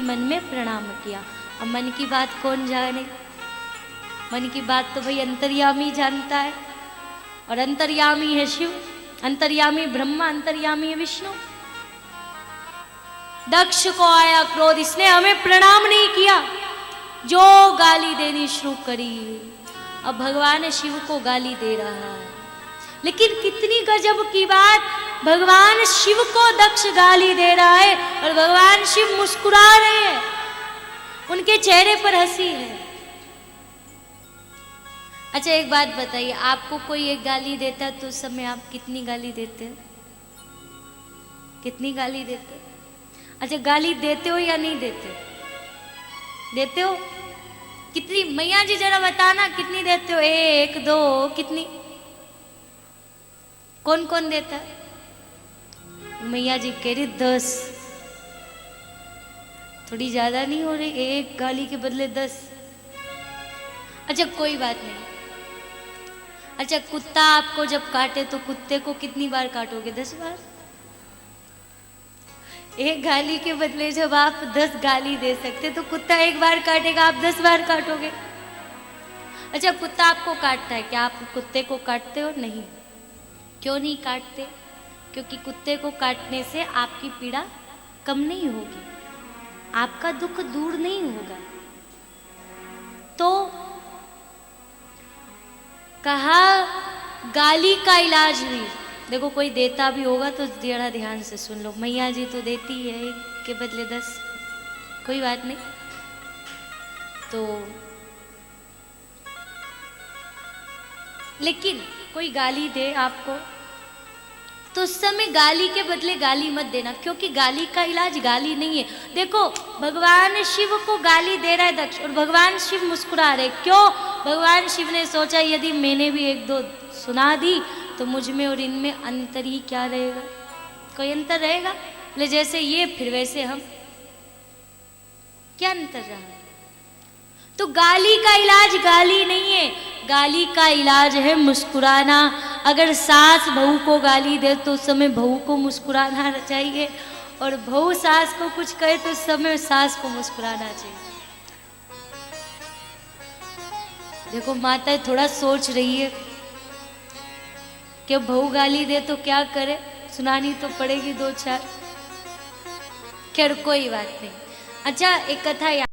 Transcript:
मन में प्रणाम किया। अब मन की बात कौन जाने, मन की बात तो भाई अंतर्यामी जानता है, और अंतर्यामी है शिव, अंतर्यामी ब्रह्मा, अंतर्यामी है विष्णु। दक्ष को आया क्रोध, इसने हमें प्रणाम नहीं किया, जो गाली देनी शुरू करी। अब भगवान शिव को गाली दे रहा है, लेकिन कितनी गजब की बात, भगवान शिव को दक्ष गाली दे रहा है और भगवान शिव मुस्कुरा रहे हैं, उनके चेहरे पर हंसी है। अच्छा एक बात बताइए, आपको कोई एक गाली देता है तो उस समय आप कितनी गाली देते हैं? कितनी गाली देते हैं? अच्छा गाली देते हो या नहीं देते? देते हो? कितनी? मैया जी जरा बताना कितनी देते हो? एक, दो, कितनी? कौन कौन देता है? मैया जी कह रही 10। थोड़ी ज्यादा नहीं हो रही? एक गाली के बदले 10। अच्छा कोई बात नहीं। अच्छा कुत्ता आपको जब काटे तो कुत्ते को कितनी बार काटोगे? 10 बार? एक गाली के बदले जब आप 10 गाली दे सकते तो कुत्ता एक बार काटेगा, आप 10 बार काटोगे। अच्छा कुत्ता आपको काटता है, क्या आप कुत्ते को काटते हो? नहीं। क्यों नहीं काटते? क्योंकि कुत्ते को काटने से आपकी पीड़ा कम नहीं होगी, आपका दुख दूर नहीं होगा। तो कहा गाली का इलाज भी, देखो कोई देता भी होगा तो जरा ध्यान से सुन लो। मैया जी तो देती है एक के बदले 10, कोई बात नहीं। तो लेकिन कोई गाली दे आपको तो उस समय गाली के बदले गाली मत देना, क्योंकि गाली का इलाज गाली नहीं है। देखो भगवान शिव को गाली दे रहा है दक्ष और भगवान शिव मुस्कुरा रहे, क्यों? भगवान शिव ने सोचा यदि मैंने भी एक दो सुना दी तो मुझ में और इनमें अंतर ही क्या रहेगा? कोई अंतर रहेगा? ले जैसे ये फिर वैसे हम, क्या अंतर रहा? तो गाली का इलाज गाली नहीं है, गाली का इलाज है मुस्कुराना। अगर सास बहू को गाली दे तो उस समय बहू को मुस्कुराना चाहिए, और बहू सास को कुछ कहे तो उस समय सास को मुस्कुराना चाहिए। देखो माता थोड़ा सोच रही है कि बहू गाली दे तो क्या करे, सुनानी तो पड़ेगी 2-4। खैर कोई बात नहीं। अच्छा एक कथा